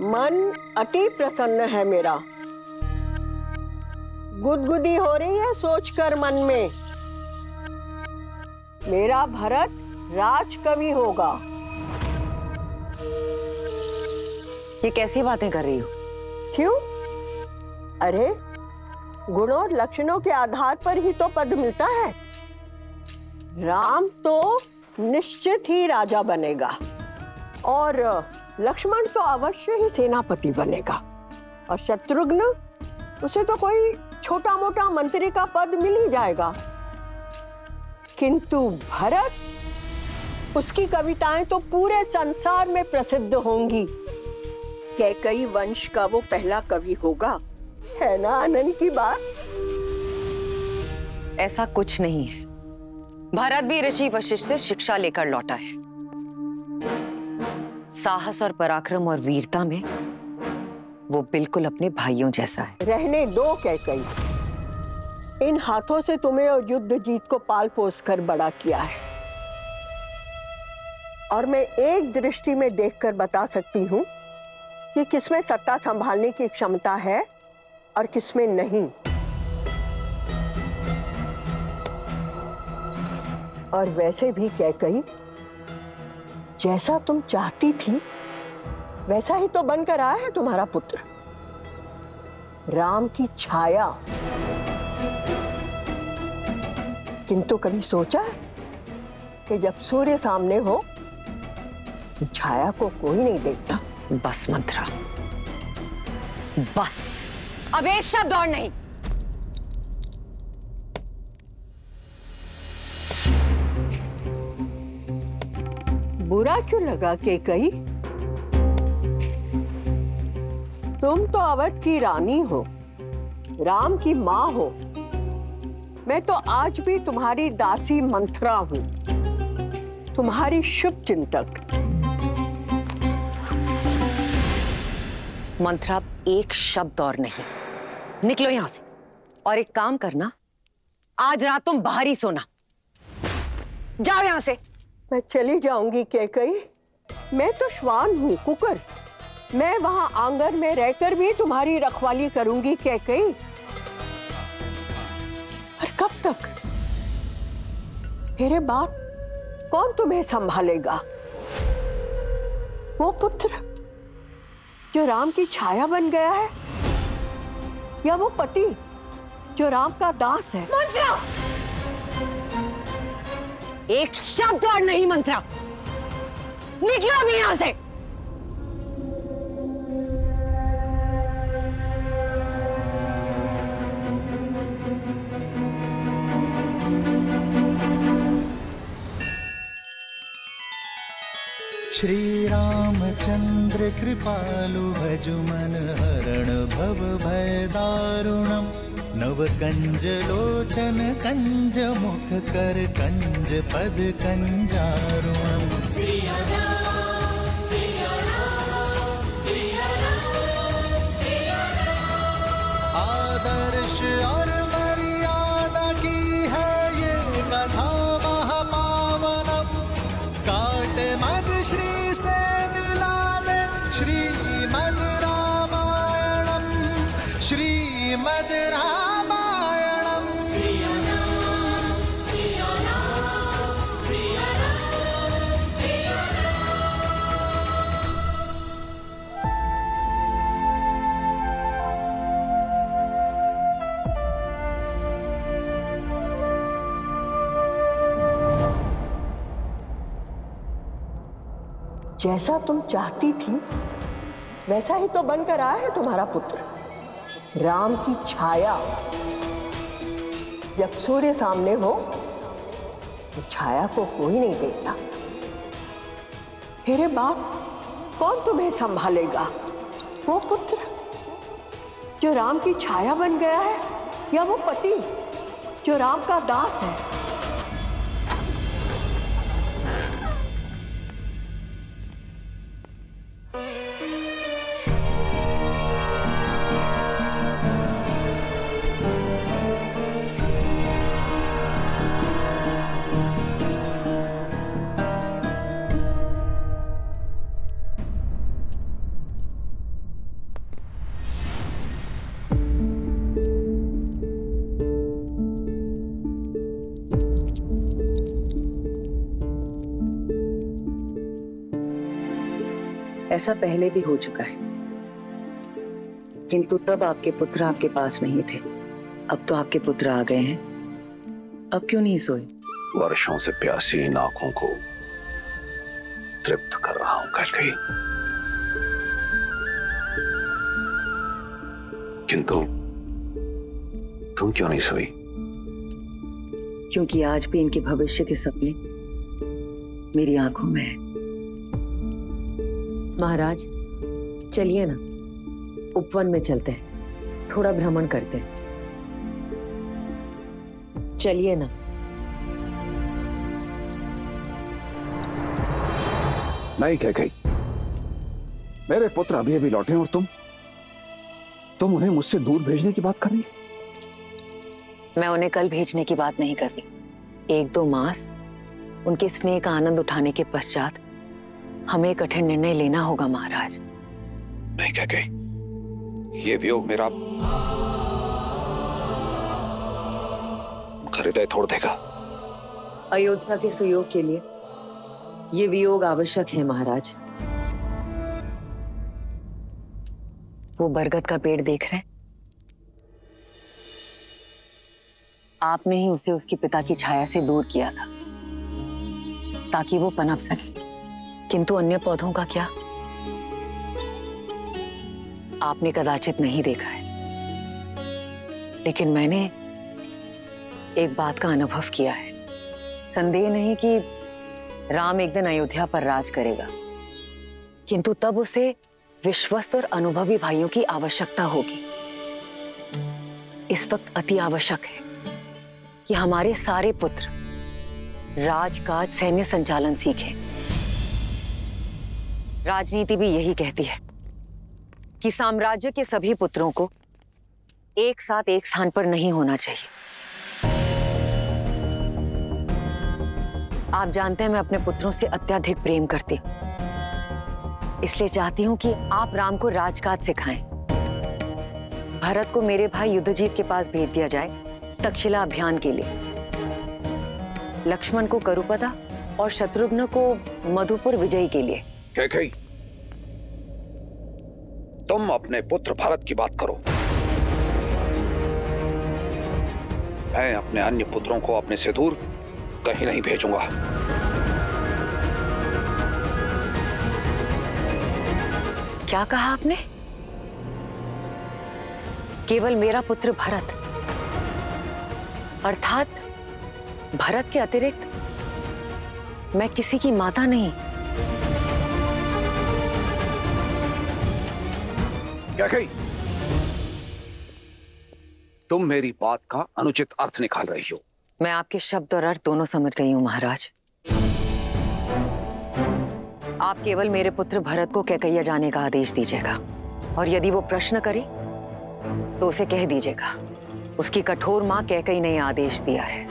मन अति प्रसन्न है मेरा। गुदगुदी हो रही है सोचकर मन में, मेरा भरत राजकवि होगा। ये कैसी बातें कर रही हो? क्यों? अरे गुण और लक्षणों के आधार पर ही तो पद मिलता है। राम तो निश्चित ही राजा बनेगा और लक्ष्मण तो अवश्य ही सेनापति बनेगा, और शत्रुघ्न, उसे तो कोई छोटा मोटा मंत्री का पद मिल ही जाएगा। किंतु भरत, उसकी कविताएं तो पूरे संसार में प्रसिद्ध होंगी। कैकई वंश का वो पहला कवि होगा, है ना आनंद की बात? ऐसा कुछ नहीं है। भरत भी ऋषि वशिष्ठ से शिक्षा लेकर लौटा है। साहस और पराक्रम और वीरता में वो बिल्कुल अपने भाइयों जैसा है। रहने दो कैकई, इन हाथों से तुम्हें और युद्ध जीत को पाल पोस कर बड़ा किया है, और मैं एक दृष्टि में देखकर बता सकती हूँ कि किसमें सत्ता संभालने की क्षमता है और किसमें नहीं। और वैसे भी कैकई, जैसा तुम चाहती थी वैसा ही तो बनकर आया है तुम्हारा पुत्र, राम की छाया। किंतु कभी सोचा है कि जब सूर्य सामने हो तो छाया को कोई नहीं देखता? बस मंत्रा, बस, अब एक शब्द और नहीं। बुरा क्यों लगा कैकई? तुम तो अवध की रानी हो, राम की माँ हो। मैं तो आज भी तुम्हारी दासी मंथरा हूं, तुम्हारी शुभ चिंतक। मंत्रा, अब एक शब्द और नहीं। निकलो यहां से, और एक काम करना, आज रात तुम बाहर ही सोना। जाओ यहां से। मैं चली जाऊंगी कैकई, मैं तो श्वान हूं, कुकर। मैं वहां आंगन में रहकर भी तुम्हारी रखवाली करूंगी कैकई। पर कब तक? मेरे बाद कौन तुम्हें संभालेगा? वो पुत्र जो राम की छाया बन गया है, या वो पति जो राम का दास है? एक शब्द और नहीं मंत्रा, निकलो अभी यहां से। श्री रामचंद्र कृपालु भजु मन हरण भव भय दारुणम। नव कंज लोचन कंज मुख कर कंज पद कंजारुणम। आदर्श और मर्यादा की है ये कथा महापावनम। काट मद श्री से मिला दे श्रीमद् रामायणम, श्रीमद् रामायणम। जैसा तुम चाहती थी वैसा ही तो बनकर आया है तुम्हारा पुत्र, राम की छाया। जब सूर्य सामने हो तो छाया को कोई नहीं देखता। मेरे बाप, कौन तुम्हें संभालेगा? वो पुत्र जो राम की छाया बन गया है, या वो पति जो राम का दास है? ऐसा पहले भी हो चुका है, किंतु तब आपके पुत्र आपके पास नहीं थे। अब तो आपके पुत्र आ गए हैं, अब क्यों नहीं सोए? वर्षों से प्यासी इन आंखों को तृप्त कर रहा हूं कैकेयी। किंतु तुम क्यों नहीं सोई? क्योंकि आज भी इनके भविष्य के सपने मेरी आंखों में है। महाराज, चलिए ना, उपवन में चलते हैं, थोड़ा भ्रमण करते हैं। चलिए ना। नहीं कैकेयी, मेरे पुत्र अभी अभी लौटे और तुम उन्हें मुझसे दूर भेजने की बात कर रही? मैं उन्हें कल भेजने की बात नहीं कर रही। 1-2 मास उनके स्नेह का आनंद उठाने के पश्चात हमें कठिन निर्णय लेना होगा महाराज। नहीं कैकेयी, ये वियोग मेरा हृदय तोड़ देगा। अयोध्या के सुयोग के लिए ये वियोग आवश्यक है महाराज। वो बरगद का पेड़ देख रहे हैं? आपने ही उसे उसके पिता की छाया से दूर किया था ताकि वो पनप सके, किंतु अन्य पौधों का क्या? आपने कदाचित नहीं देखा है, लेकिन मैंने एक बात का अनुभव किया है। संदेह नहीं कि राम एक दिन अयोध्या पर राज करेगा, किंतु तब उसे विश्वस्त और अनुभवी भाइयों की आवश्यकता होगी। इस वक्त अति आवश्यक है कि हमारे सारे पुत्र राजकाज, सैन्य संचालन सीखें। राजनीति भी यही कहती है कि साम्राज्य के सभी पुत्रों को एक साथ एक स्थान पर नहीं होना चाहिए। आप जानते हैं मैं अपने पुत्रों से अत्यधिक प्रेम करती हूं, इसलिए चाहती हूं कि आप राम को राजकाज सिखाएं। भरत को मेरे भाई युद्धजीत के पास भेज दिया जाए तक्षशिला अभियान के लिए, लक्ष्मण को करुपदा और शत्रुघ्न को मधुपुर विजय के लिए। कैकेयी, तुम अपने पुत्र भरत की बात करो, मैं अपने अन्य पुत्रों को अपने से दूर कहीं नहीं भेजूंगा। क्या कहा आपने? केवल मेरा पुत्र भरत, अर्थात भरत के अतिरिक्त मैं किसी की माता नहीं? कैकेयी, तुम मेरी बात का अनुचित अर्थ निकाल रही हो। मैं आपके शब्द और अर्थ दोनों समझ गई हूं महाराज। आप केवल मेरे पुत्र भरत को कैकैया जाने का आदेश दीजिएगा, और यदि वो प्रश्न करे तो उसे कह दीजिएगा उसकी कठोर मां कैकई ने आदेश दिया है।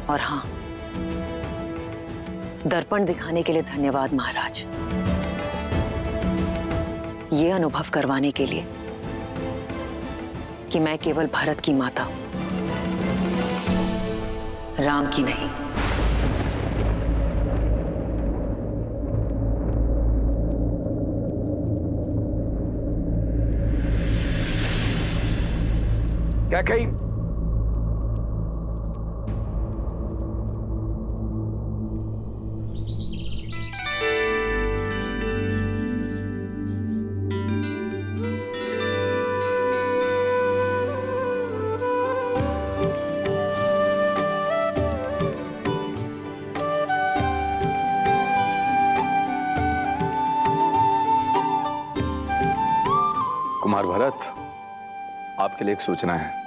और हां, दर्पण दिखाने के लिए धन्यवाद महाराज, ये अनुभव करवाने के लिए कि मैं केवल भरत की माता हूं, राम की नहीं। कैकेयी, कुमार भरत, आपके लिए एक सूचना है।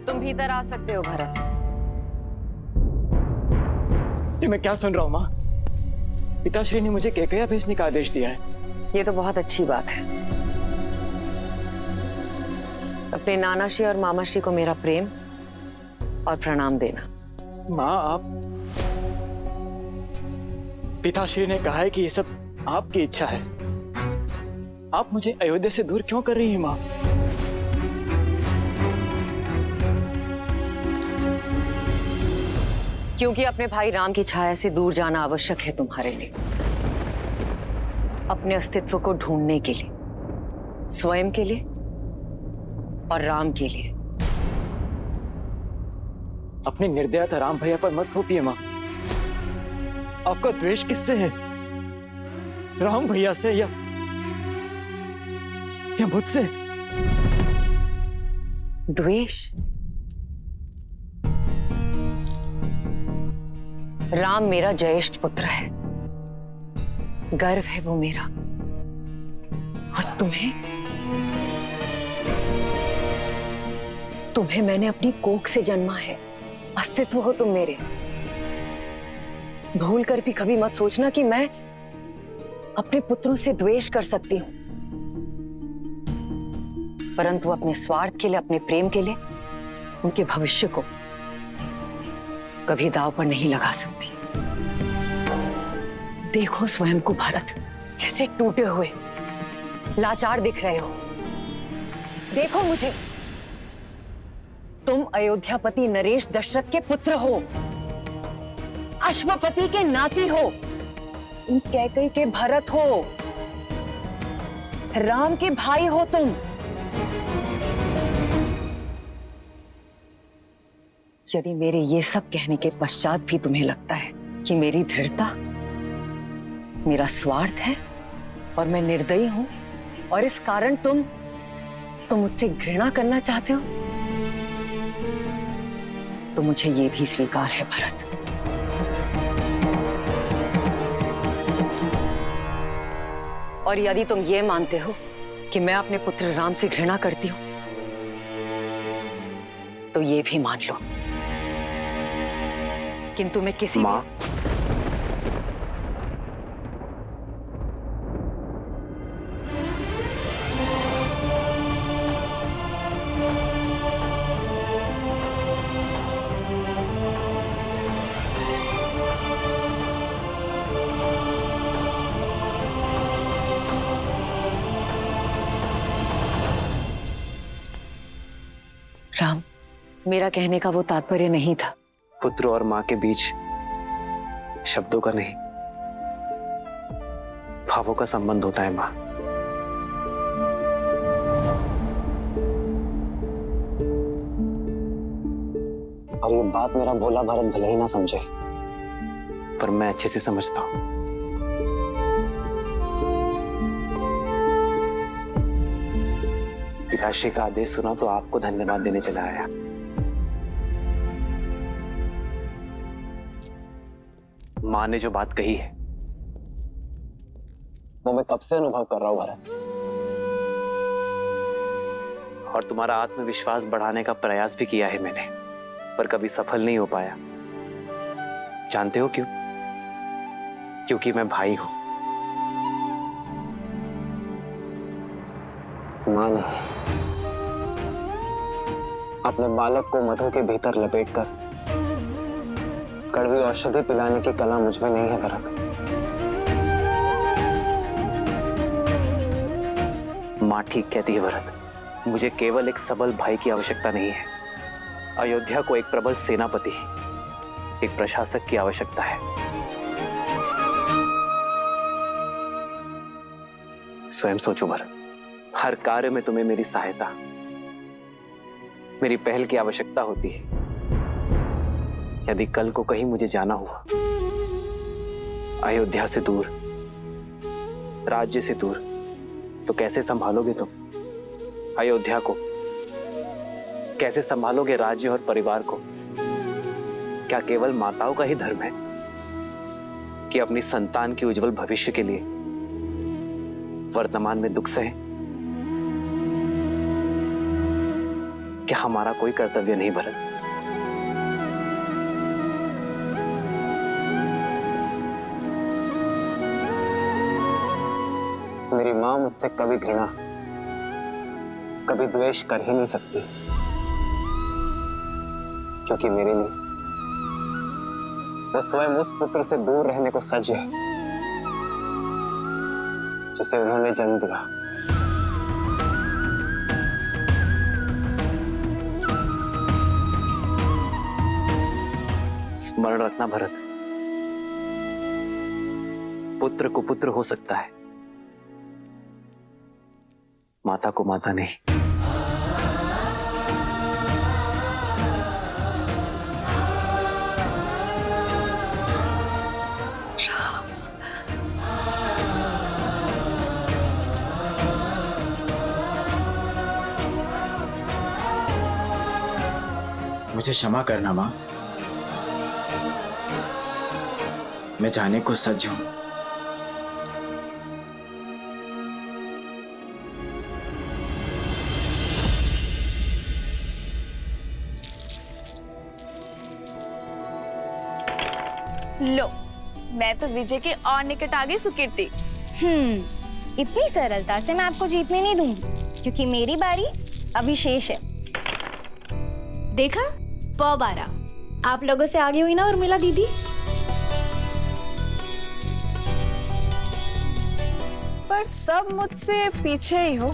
तुम भीतर आ सकते हो भरत। ये मैं क्या सुन रहा हूँ माँ? पिताश्री ने मुझे कैकैया भेजने का आदेश दिया है। ये तो बहुत अच्छी बात है। अपने नानाश्री और मामाश्री को मेरा प्रेम और प्रणाम देना। माँ, पिताश्री ने कहा है कि ये सब आपकी इच्छा है। आप मुझे अयोध्या से दूर क्यों कर रही हैं माँ? क्योंकि अपने भाई राम की छाया से दूर जाना आवश्यक है तुम्हारे लिए, अपने अस्तित्व को ढूंढने के लिए, स्वयं के लिए और राम के लिए। अपनी निर्दयता राम भैया पर मत थोपिए माँ। आपका द्वेष किससे है? राम भैया से या मुझसे? द्वेष? राम मेरा ज्येष्ठ पुत्र है, गर्व है वो मेरा। और तुम्हें मैंने अपनी कोख से जन्मा है, अस्तित्व हो तुम मेरे। भूल कर भी कभी मत सोचना कि मैं अपने पुत्रों से द्वेष कर सकती हूं, परंतु अपने स्वार्थ के लिए, अपने प्रेम के लिए, उनके भविष्य को कभी दांव पर नहीं लगा सकती। देखो स्वयं को भरत, कैसे टूटे हुए, लाचार दिख रहे हो। देखो मुझे, तुम अयोध्यापति नरेश दशरथ के पुत्र हो, अश्वपति के नाती हो, तुम कैकेयी के भरत हो, राम के भाई हो तुम। यदि मेरे ये सब कहने के पश्चात भी तुम्हें लगता है कि मेरी दृढ़ता, मेरा स्वार्थ है और मैं निर्दयी हूं और इस कारण तुम मुझसे घृणा करना चाहते हो, तो मुझे ये भी स्वीकार है भरत। और यदि तुम ये मानते हो कि मैं अपने पुत्र राम से घृणा करती हूं, तो ये भी मान लो, किंतु मैं किसी मां, राम, मेरा कहने का वो तात्पर्य नहीं था। पुत्र और मां के बीच शब्दों का नहीं, भावों का संबंध होता है मां। और ये बात मेरा भोला भरत भले ही ना समझे, पर मैं अच्छे से समझता हूं। पिताश्री का आदेश सुना तो आपको धन्यवाद देने चला आया। मां ने जो बात कही है वो मैं कब से अनुभव कर रहा हूं भरत, और तुम्हारा आत्मविश्वास बढ़ाने का प्रयास भी किया है मैंने, पर कभी सफल नहीं हो पाया। जानते हो क्यों? क्योंकि मैं भाई हूं। मां ने अपने बालक को मधु के भीतर लपेटकर कड़वी औषधि पिलाने की कला मुझ में नहीं है भरत। मां ठीक कहती है भरत, मुझे केवल एक सबल भाई की आवश्यकता नहीं है, अयोध्या को एक प्रबल सेनापति, एक प्रशासक की आवश्यकता है। स्वयं सोचो भरत, हर कार्य में तुम्हें मेरी सहायता, मेरी पहल की आवश्यकता होती है। यदि कल को कहीं मुझे जाना हुआ, अयोध्या से दूर, राज्य से दूर, तो कैसे संभालोगे तुम अयोध्या को? कैसे संभालोगे राज्य और परिवार को? क्या केवल माताओं का ही धर्म है कि अपनी संतान के उज्जवल भविष्य के लिए वर्तमान में दुख सहे? क्या हमारा कोई कर्तव्य नहीं भरत? मेरी मां मुझसे कभी घृणा, कभी द्वेष कर ही नहीं सकती, क्योंकि मेरे लिए वो स्वयं उस पुत्र से दूर रहने को सज्ज है जिसे उन्होंने जन्म दिया। स्मरण रखना भरत, पुत्र को पुत्र हो सकता है, माता को माता नहीं। मुझे क्षमा करना माँ, मैं जाने को सज्ज हूं। लो, मैं तो विजय के और निकट आ गई सुकीर्ति। इतनी सरलता से मैं आपको जीतने नहीं दूंगी, क्योंकि मेरी बारी अभी शेष है। देखा, पौ 12 आप लोगों से आगे हुई ना उर्मिला दीदी। पर सब मुझसे पीछे ही हो।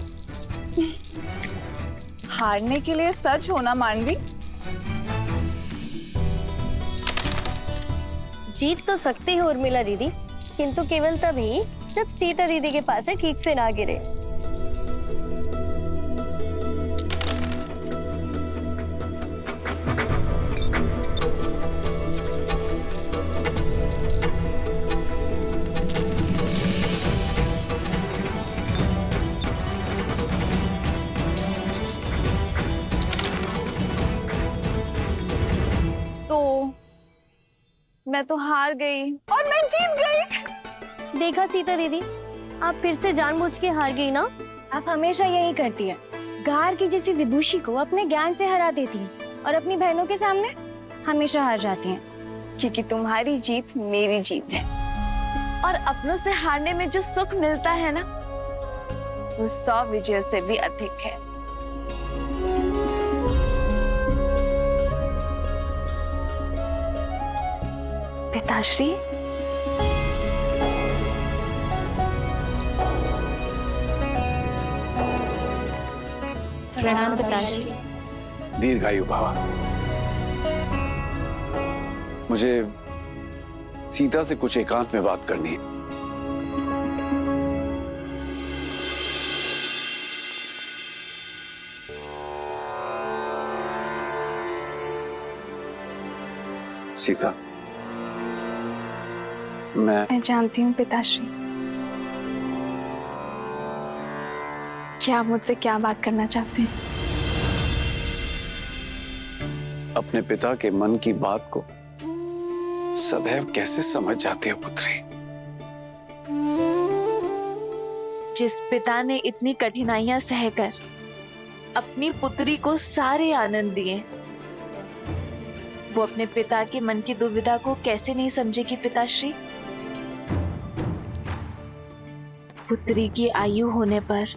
हारने के लिए सच होना मानवी। जीत तो सकती हो उर्मिला दीदी, किंतु केवल तभी जब सीता दीदी के पास से ठीक से ना गिरे। मैं तो हार गई और मैं जीत गई। देखा सीता दीदी, आप फिर से जानबूझ के हार गई ना। आप हमेशा यही करती है, गार की जैसी विदुषी को अपने ज्ञान से हरा देती हैं और अपनी बहनों के सामने हमेशा हार जाती हैं। क्योंकि तुम्हारी जीत मेरी जीत है, और अपनों से हारने में जो सुख मिलता है ना, वो 100 विजयों से भी अधिक है। पिताश्री, प्रणाम पिताश्री। दीर्घायु भव। मुझे सीता से कुछ एकांत में बात करनी है। सीता, मैं जानती हूँ पिताश्री कि आप मुझसे क्या बात करना चाहते हैं। अपने पिता के मन की बात को सदैव कैसे समझ जाती हो पुत्री? जिस पिता ने इतनी कठिनाइयां सहकर अपनी पुत्री को सारे आनंद दिए, वो अपने पिता के मन की दुविधा को कैसे नहीं समझेगी पिताश्री? पुत्री की आयु होने पर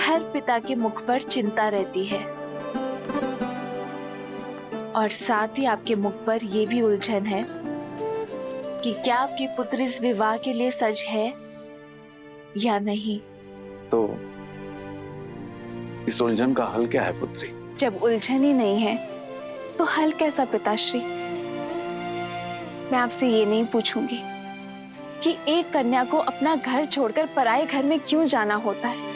हर पिता के मुख पर चिंता रहती है, और साथ ही आपके मुख पर यह भी उलझन है कि क्या आपकी पुत्री इस विवाह के लिए सज है या नहीं। तो इस उलझन का हल क्या है पुत्री? जब उलझन ही नहीं है तो हल कैसा पिताश्री? मैं आपसे ये नहीं पूछूंगी कि एक कन्या को अपना घर छोड़कर पराये घर में क्यों जाना होता है,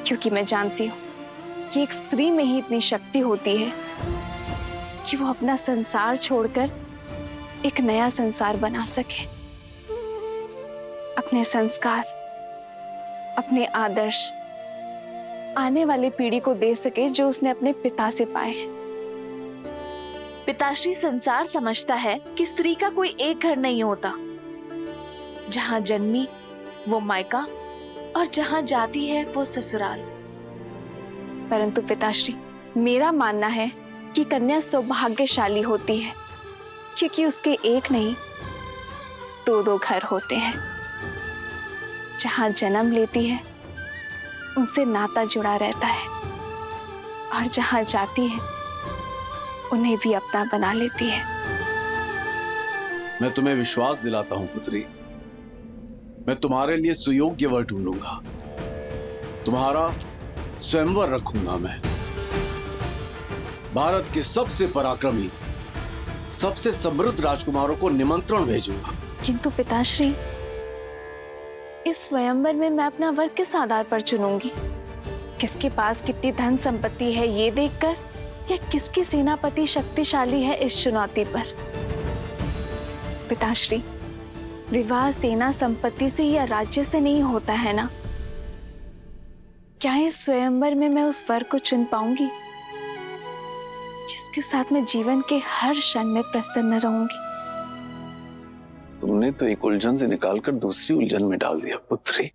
क्योंकि मैं जानती हूँ कि एक स्त्री में ही इतनी शक्ति होती है कि वो अपना संसार छोड़कर एक नया संसार बना सके, अपने संस्कार, अपने आदर्श आने वाली पीढ़ी को दे सके जो उसने अपने पिता से पाए। पिताश्री, संसार समझता है कि स्त्री का कोई एक घर नहीं होता, जहां जन्मी वो मायका और जहां जाती है वो ससुराल। परंतु पिताश्री, मेरा मानना है कि कन्या सौभाग्यशाली होती है, क्योंकि उसके एक नहीं 2-2 घर होते हैं। जहां जन्म लेती है उनसे नाता जुड़ा रहता है, और जहां जाती है उन्हें भी अपना बना लेती है। मैं तुम्हें विश्वास दिलाता हूं पुत्री, मैं तुम्हारे लिए सुयोग्य वर ढूंढूंगा, तुम्हारा स्वयंवर रखूंगा। मैं भारत के सबसे पराक्रमी, सबसे समृद्ध राजकुमारों को निमंत्रण भेजूंगा। किंतु पिताश्री, इस स्वयंवर में मैं अपना वर किस आधार पर चुनूंगी? किसके पास कितनी धन संपत्ति है ये देखकर, या किसकी सेनापति शक्तिशाली है इस चुनौती पर? पिताश्री, विवाह सेना संपत्ति से या राज्य से नहीं होता है ना? क्या इस स्वयंवर में मैं उस वर को चुन पाऊंगी जिसके साथ मैं जीवन के हर क्षण में प्रसन्न रहूंगी? तुमने तो एक उलझन से निकालकर दूसरी उलझन में डाल दिया पुत्री।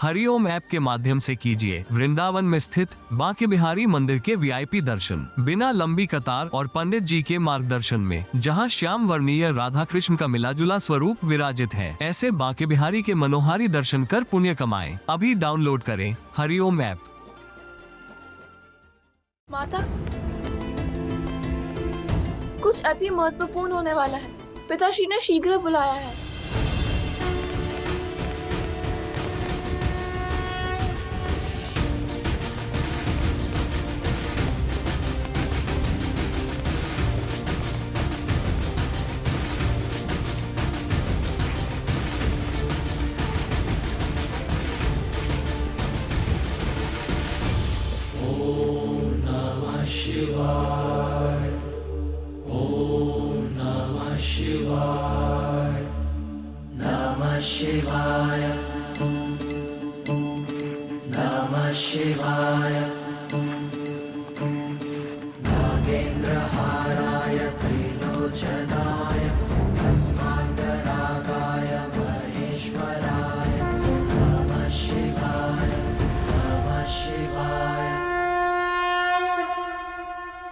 हरिओम ऐप के माध्यम से कीजिए वृंदावन में स्थित बांके बिहारी मंदिर के वीआईपी दर्शन बिना लंबी कतार और पंडित जी के मार्गदर्शन में, जहां श्याम वर्णीय राधा कृष्ण का मिलाजुला स्वरूप विराजित है। ऐसे बांके बिहारी के मनोहारी दर्शन कर पुण्य कमाएं। अभी डाउनलोड करें हरिओम ऐप। माता, कुछ अति महत्वपूर्ण होने वाला है। पिताश्री ने शीघ्र बुलाया है।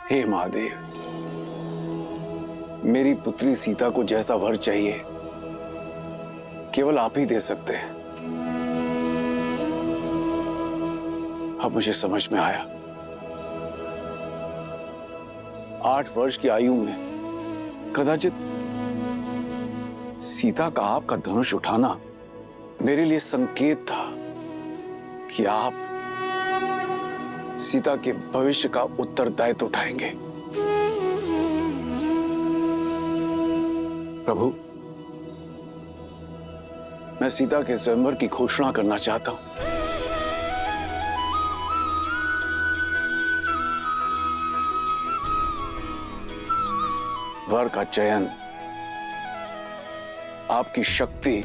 हे महादेव, मेरी पुत्री सीता को जैसा वर चाहिए केवल आप ही दे सकते हैं। अब मुझे समझ में आया, 8 वर्ष की आयु में कदाचित सीता का आपका धनुष उठाना मेरे लिए संकेत था कि आप सीता के भविष्य का उत्तरदायित्व उठाएंगे। प्रभु, मैं सीता के स्वयंवर की घोषणा करना चाहता हूं। वर का चयन आपकी शक्ति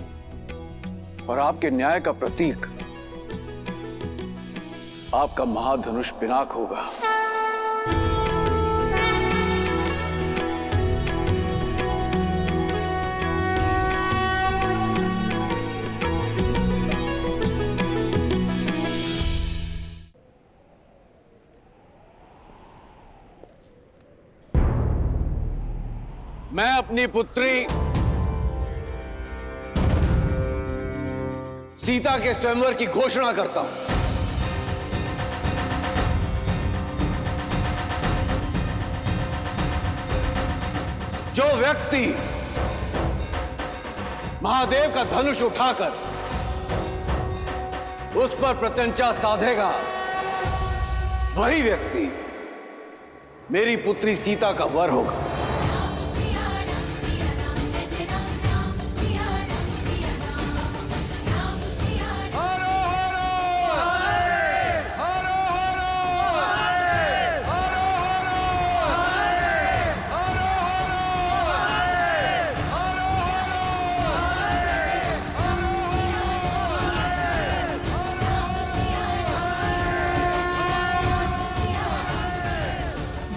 और आपके न्याय का प्रतीक आपका महाधनुष पिनाक होगा। मैं अपनी पुत्री सीता के स्वयंवर की घोषणा करता हूं। जो व्यक्ति महादेव का धनुष उठाकर उस पर प्रत्यंचा साधेगा, वही व्यक्ति मेरी पुत्री सीता का वर होगा।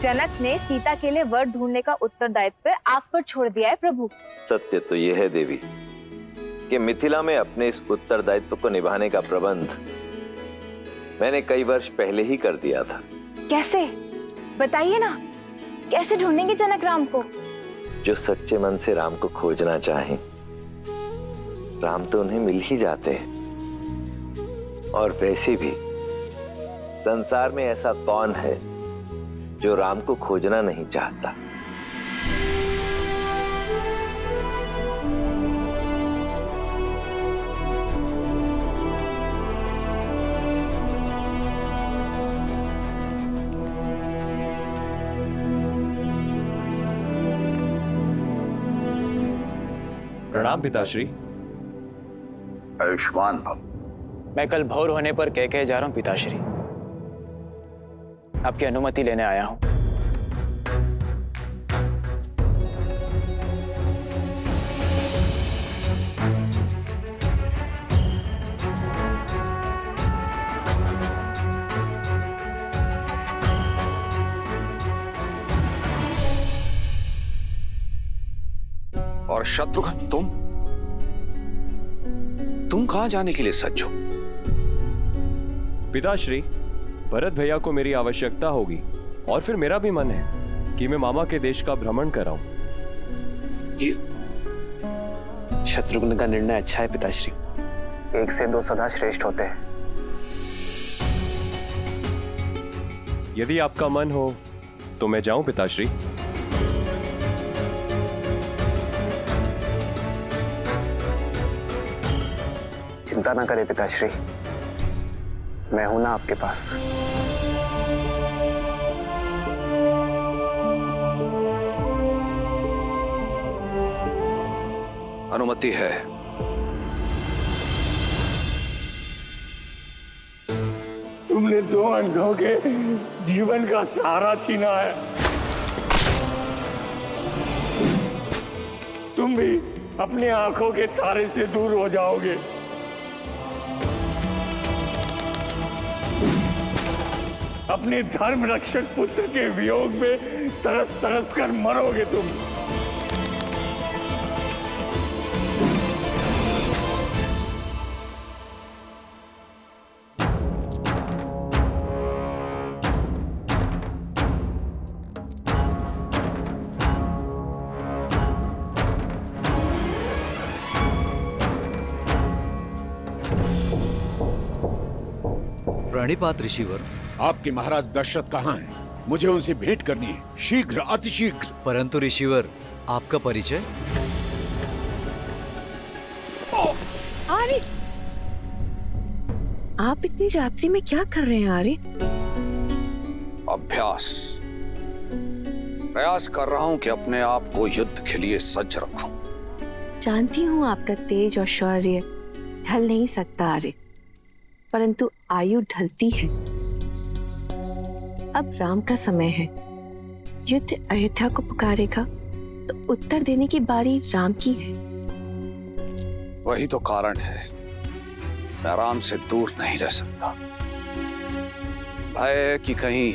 जनक ने सीता के लिए वर ढूंढने का उत्तरदायित्व आप पर छोड़ दिया है प्रभु। सत्य तो यह है देवी कि मिथिला में अपने इस उत्तरदायित्व को निभाने का प्रबंध मैंने कई वर्ष पहले ही कर दिया था। कैसे, बताइए ना, कैसे ढूंढेंगे जनक राम को? जो सच्चे मन से राम को खोजना चाहें, राम तो उन्हें मिल ही जाते हैं। और वैसे भी संसार में ऐसा कौन है जो राम को खोजना नहीं चाहता? प्रणाम पिताश्री। आयुष्मान भव। मैं कल भोर होने पर कह जा रहा हूं पिताश्री। आपकी अनुमति लेने आया हूं। और शत्रुघ्न, तुम कहां जाने के लिए सज्ज हो? पिताश्री, भरत भैया को मेरी आवश्यकता होगी और फिर मेरा भी मन है कि मैं मामा के देश का भ्रमण कराऊं। शत्रुघ्न का निर्णय अच्छा है पिताश्री। 1 से 2 सदा श्रेष्ठ होते हैं। यदि आपका मन हो तो मैं जाऊं पिताश्री। चिंता ना करें पिताश्री, मैं हूं ना आपके पास। अनुमति है। तुमने 2 अंधों के जीवन का सहारा छीना है। तुम भी अपनी आंखों के तारे से दूर हो जाओगे। अपने धर्म रक्षक पुत्र के वियोग में तरस तरस कर मरोगे तुम। प्रणिपात ऋषिवर। आपके महाराज दशरथ कहाँ हैं? मुझे उनसे भेंट करनी है, शीघ्र, अतिशीघ्र। परंतु ऋषिवर, आपका परिचय? आर्य, आप इतनी रात्रि में क्या कर रहे हैं आर्य? अभ्यास। प्रयास कर रहा हूं कि अपने आप को युद्ध के लिए सज्ज रखूं। जानती हूँ आपका तेज और शौर्य ढल नहीं सकता आर्य, परंतु आयु ढलती है। अब राम का समय है। युद्ध अयोध्या को पुकारेगा तो उत्तर देने की बारी राम की है। वही तो कारण है, मैं राम से दूर नहीं रह सकता। भय कि कहीं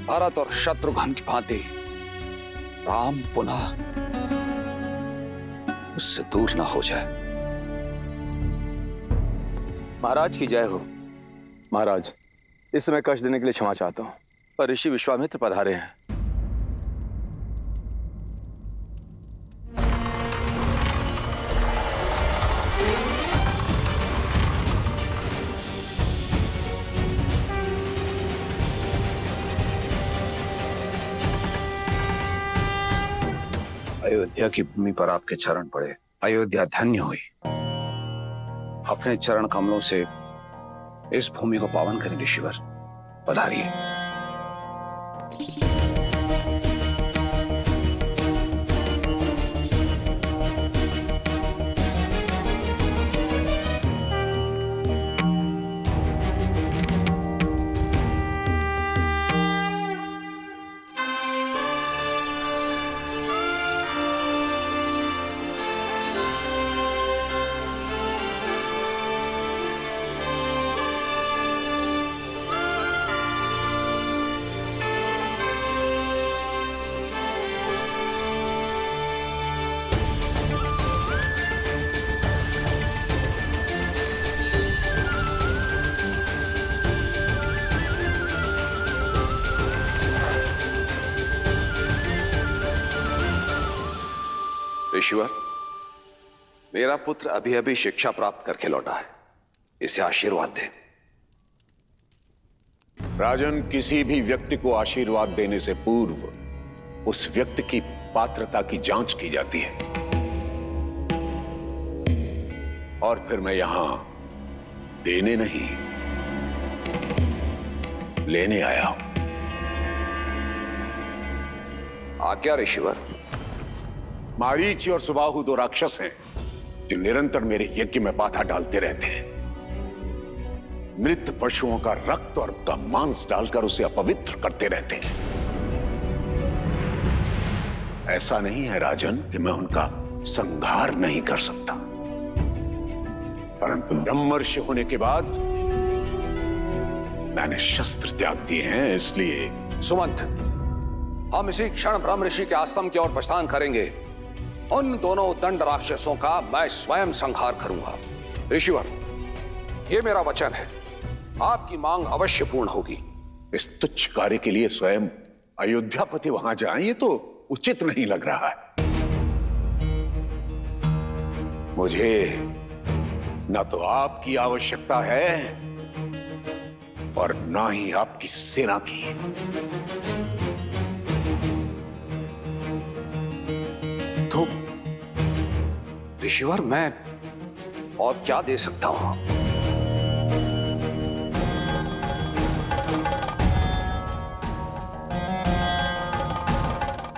भरत और शत्रुघ्न की भांति राम पुनः उससे दूर ना हो जाए। महाराज की जय हो। महाराज, इस समय कष्ट देने के लिए क्षमा चाहता हूं, पर ऋषि विश्वामित्र पधारे हैं। अयोध्या की भूमि पर आपके चरण पड़े, अयोध्या धन्य हुई। अपने चरण कमलों से इस भूमि को पावन करें ऋषिवर, पधारिए। ऋषिवर, मेरा पुत्र अभी अभी शिक्षा प्राप्त करके लौटा है, इसे आशीर्वाद दें। राजन, किसी भी व्यक्ति को आशीर्वाद देने से पूर्व उस व्यक्ति की पात्रता की जांच की जाती है। और फिर मैं यहां देने नहीं, लेने आया हूं। आज्ञा ऋषिवर। मारीच और सुबाहु दो राक्षस हैं जो निरंतर मेरे यज्ञ में बाधा डालते रहते हैं। मृत पशुओं का रक्त और उनका मांस डालकर उसे अपवित्र करते रहते हैं। ऐसा नहीं है राजन कि मैं उनका संहार नहीं कर सकता, परंतु ब्रह्मर्षि होने के बाद मैंने शस्त्र त्याग दिए हैं, इसलिए। सुमंत, हम इसी क्षण ब्रह्म ऋषि के आश्रम की ओर प्रस्थान करेंगे। उन दोनों दंड राक्षसों का मैं स्वयं संहार करूंगा। ऋषिवर, यह मेरा वचन है, आपकी मांग अवश्य पूर्ण होगी। इस तुच्छ कार्य के लिए स्वयं अयोध्यापति वहां जाएं, ये तो उचित नहीं लग रहा है। मुझे न तो आपकी आवश्यकता है और ना ही आपकी सेना की। तो ऋषिवर, मैं और क्या दे सकता हूं?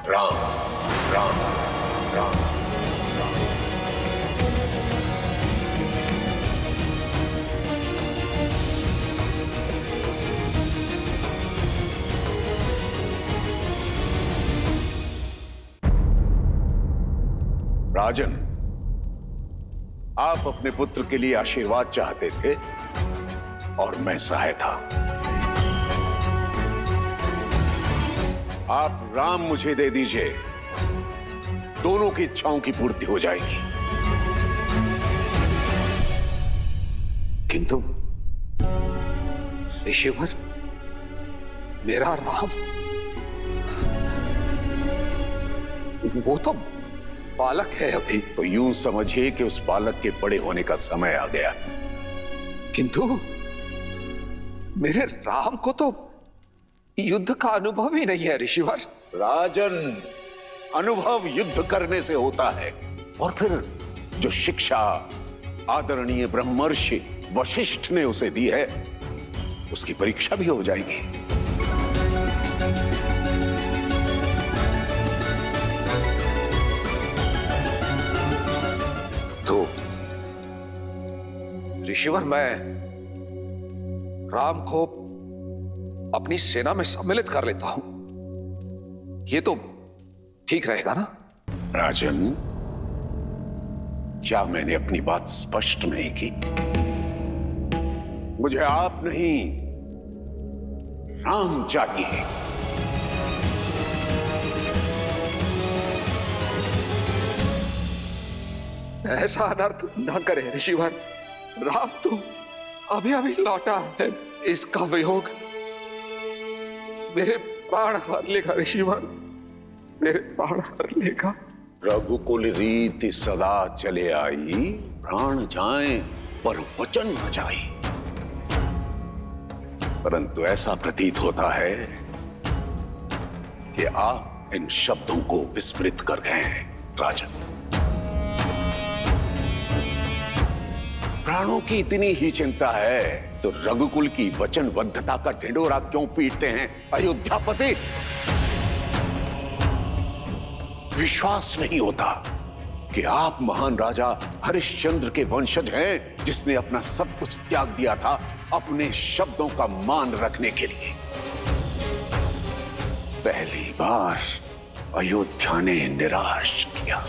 राम राम राम। राजन, आप अपने पुत्र के लिए आशीर्वाद चाहते थे और मैं सहाय था। आप राम मुझे दे दीजिए, दोनों की इच्छाओं की पूर्ति हो जाएगी। किंतु ऋषिवर, मेरा राम, वो तो बालक है अभी। तो यूं समझिए कि उस बालक के बड़े होने का समय आ गया। किंतु मेरे राम को तो युद्ध का अनुभव ही नहीं है ऋषिवर। राजन, अनुभव युद्ध करने से होता है, और फिर जो शिक्षा आदरणीय ब्रह्मर्षि वशिष्ठ ने उसे दी है, उसकी परीक्षा भी हो जाएगी। तो ऋषिवर, मैं राम को अपनी सेना में सम्मिलित कर लेता हूं। ये तो ठीक रहेगा ना? राजन, क्या मैंने अपनी बात स्पष्ट नहीं की? मुझे आप नहीं, राम चाहिए। ऐसा अनर्थ न करे ऋषिवर। राम तो अभी अभी लौटा है। इसका वियोग मेरे प्राण हर लेगा ऋषिवर, मेरे प्राण हर लेगा। रघुकुल रीति सदा चले आई, प्राण जाएं पर वचन न जाए। परंतु ऐसा प्रतीत होता है कि आप इन शब्दों को विस्मृत कर गए हैं राजन। प्राणों की इतनी ही चिंता है तो रघुकुल की वचनबद्धता का ढिंढोरा क्यों पीटते हैं अयोध्यापति? विश्वास नहीं होता कि आप महान राजा हरिश्चंद्र के वंशज हैं, जिसने अपना सब कुछ त्याग दिया था अपने शब्दों का मान रखने के लिए। पहली बार अयोध्या ने निराश किया।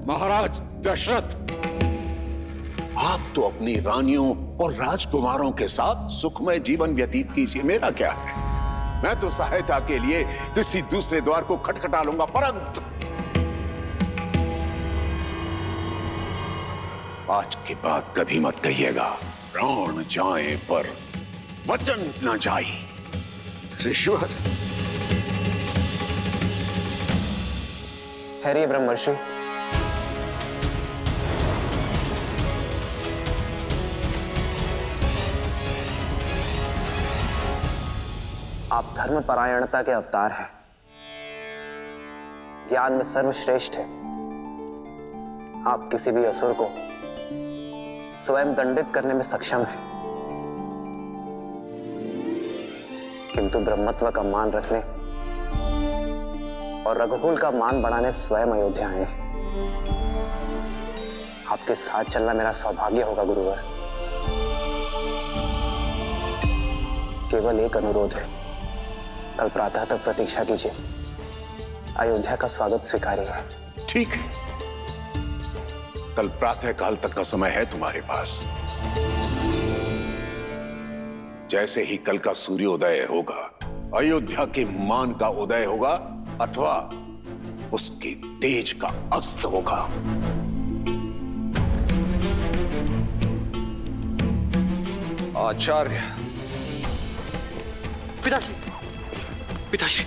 महाराज दशरथ, आप तो अपनी रानियों और राजकुमारों के साथ सुखमय जीवन व्यतीत कीजिए, मेरा क्या है। मैं तो सहायता के लिए किसी दूसरे द्वार को खटखटा लूंगा, परंतु आज के बाद कभी मत कहिएगा प्राण जाए पर वचन न जाए। ऋषिवर, हरे ब्रह्मर्षि, आप धर्मपरायणता के अवतार हैं, ज्ञान में सर्वश्रेष्ठ है। आप किसी भी असुर को स्वयं दंडित करने में सक्षम हैं, किंतु ब्रह्मत्व का मान रखने और रघुकुल का मान बढ़ाने स्वयं अयोध्या आए हैं। आपके साथ चलना मेरा सौभाग्य होगा गुरुवर। केवल एक अनुरोध है, कल प्रातः तक प्रतीक्षा कीजिए, अयोध्या का स्वागत स्वीकारिए। ठीक है, कल प्रातः काल तक का समय है तुम्हारे पास। जैसे ही कल का सूर्योदय होगा, अयोध्या के मान का उदय होगा अथवा उसके तेज का अस्त होगा। आचार्य। पिताश्री, पिताश्री।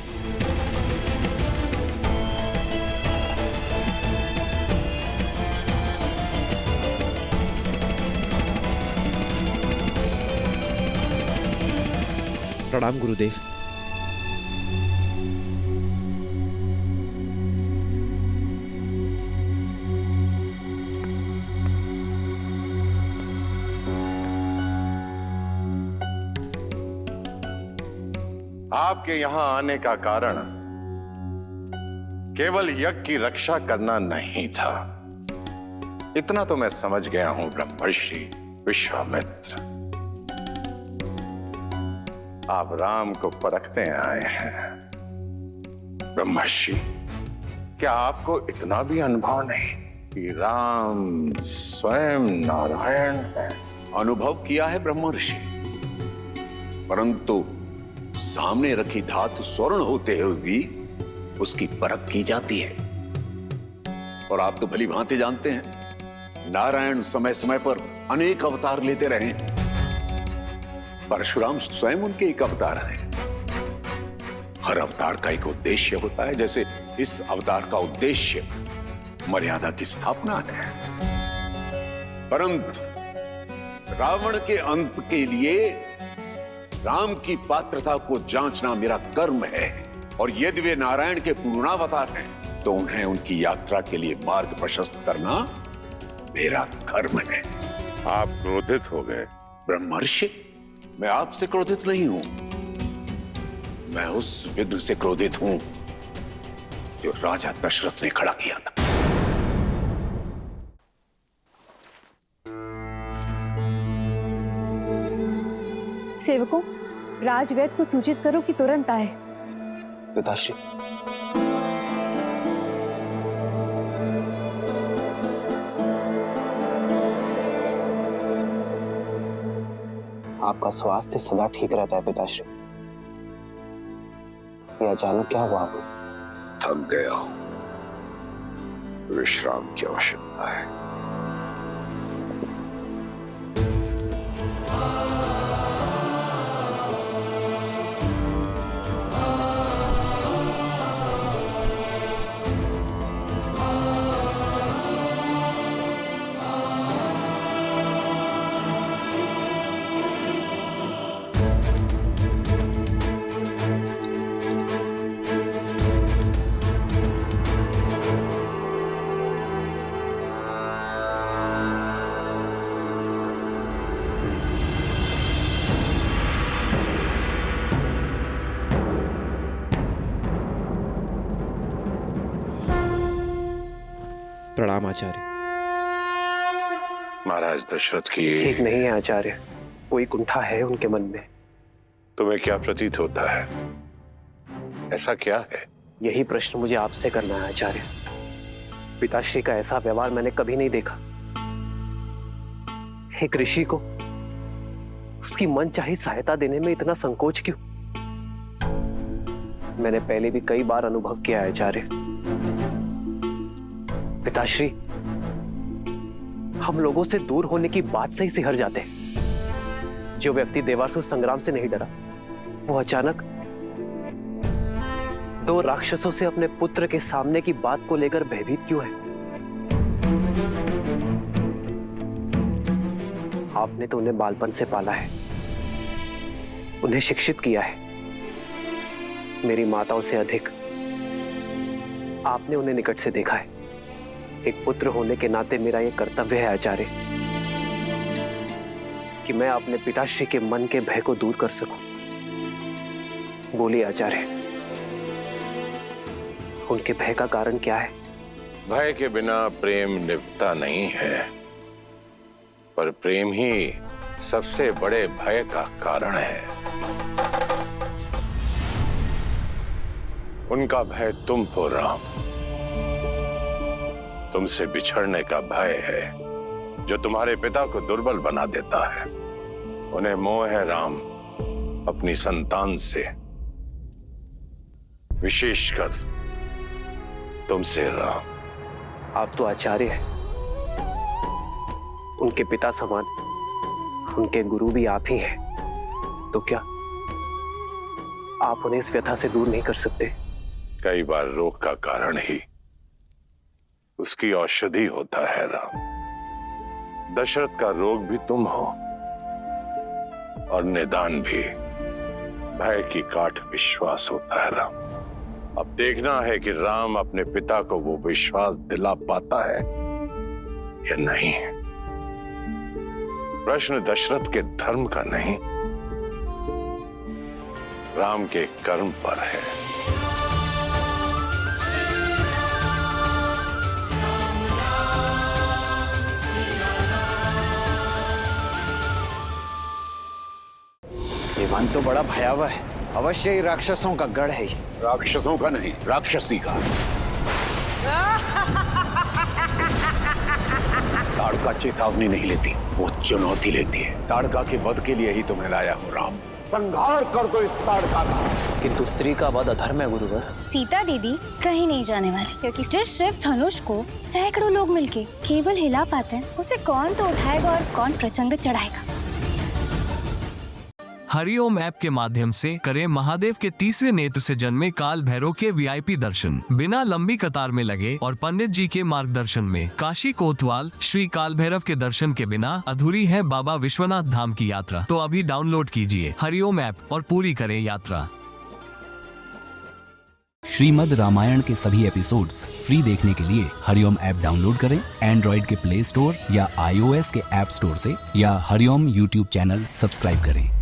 प्रणाम गुरुदेव। आपके यहां आने का कारण केवल यज्ञ की रक्षा करना नहीं था, इतना तो मैं समझ गया हूं ब्रह्मर्षि विश्वामित्र। आप राम को परखते आए हैं। ब्रह्मर्षि, क्या आपको इतना भी अनुभव नहीं कि राम स्वयं नारायण है? अनुभव किया है ब्रह्मर्षि, परंतु सामने रखी धातु स्वर्ण होते हुए भी उसकी परख की जाती है। और आप तो भली भांति जानते हैं, नारायण समय समय पर अनेक अवतार लेते रहे। परशुराम स्वयं उनके एक अवतार हैं। हर अवतार का एक उद्देश्य होता है, जैसे इस अवतार का उद्देश्य मर्यादा की स्थापना है। परंतु रावण के अंत के लिए राम की पात्रता को जांचना मेरा कर्म है, और यदि वे नारायण के पूर्णावतार हैं तो उन्हें उनकी यात्रा के लिए मार्ग प्रशस्त करना मेरा धर्म है। आप क्रोधित हो गए ब्रह्मर्षि? मैं आपसे क्रोधित नहीं हूं, मैं उस विघ्न से क्रोधित हूं जो राजा दशरथ ने खड़ा किया था। सेवकों, राजवैद्य को सूचित करो कि तुरंत आए। पिताश्री। आपका स्वास्थ्य सदा ठीक रहता है पिताश्री। ये अचानक क्या हुआ आपको? थक गया हूं, विश्राम की आवश्यकता है। प्रणाम आचार्य। महाराज दशरथ की ठीक नहीं है आचार्य, कोई कुंठा है उनके मन में। तुम्हें क्या प्रतीत होता है? ऐसा क्या है? यही प्रश्न मुझे आपसे करना है आचार्य। पिताश्री का ऐसा व्यवहार मैंने कभी नहीं देखा। एक ऋषि को उसकी मनचाही सहायता देने में इतना संकोच क्यों? मैंने पहले भी कई बार अनुभव किया है आचार्य। पिताश्री हम लोगों से दूर होने की बात से ही सिहर जाते हैं। जो व्यक्ति देवासुर संग्राम से नहीं डरा, वो अचानक दो राक्षसों से अपने पुत्र के सामने की बात को लेकर भयभीत क्यों है? आपने तो उन्हें बालपन से पाला है, उन्हें शिक्षित किया है, मेरी माताओं से अधिक आपने उन्हें निकट से देखा है। एक पुत्र होने के नाते मेरा यह कर्तव्य है आचार्य कि मैं अपने पिताश्री के मन के भय को दूर कर सकूं। बोलिए आचार्य, उनके भय का कारण क्या है? भय के बिना प्रेम निभता नहीं है, पर प्रेम ही सबसे बड़े भय का कारण है। उनका भय तुम हो राम। तुमसे बिछड़ने का भय है जो तुम्हारे पिता को दुर्बल बना देता है। उन्हें मोह है राम अपनी संतान से, विशेषकर तुमसे राम। आप तो आचार्य हैं, उनके पिता समान, उनके गुरु भी आप ही हैं। तो क्या आप उन्हें इस व्यथा से दूर नहीं कर सकते? कई बार रोग का कारण ही उसकी औषधि होता है राम। दशरथ का रोग भी तुम हो और निदान भी भय की काट विश्वास होता है राम। अब देखना है कि राम अपने पिता को वो विश्वास दिला पाता है या नहीं। प्रश्न दशरथ के धर्म का नहीं, राम के कर्म पर है। ये वन तो बड़ा भयावह है, अवश्य ही राक्षसों का गढ़ है। राक्षसों का नहीं, राक्षसी का। ताड़का चेतावनी नहीं लेती, वो चुनौती लेती है। ताड़का के वध के लिए ही तुम्हें लाया हूँ राम। संहार कर दो इस ताड़का का। किंतु स्त्री का वध अधर्म है गुरुवर। सीता दीदी कहीं नहीं जाने वाले, क्योंकि जिस शिव धनुष को सैकड़ों लोग मिलके केवल हिला पाते हैं, उसे कौन तो उठाएगा और कौन प्रचंड चढ़ाएगा। हरिओम ऐप के माध्यम से करें महादेव के तीसरे नेत्र से जन्मे काल भैरव के वीआईपी दर्शन। बिना लंबी कतार में लगे और पंडित जी के मार्गदर्शन में काशी कोतवाल श्री काल भैरव के दर्शन के बिना अधूरी है बाबा विश्वनाथ धाम की यात्रा। तो अभी डाउनलोड कीजिए हरिओम ऐप और पूरी करें यात्रा। श्रीमद् रामायण के सभी एपिसोड्स फ्री देखने के लिए हरिओम ऐप डाउनलोड करें एंड्रॉइड के प्ले स्टोर या iOS के ऐप स्टोर से, या हरिओम यूट्यूब चैनल सब्सक्राइब करें।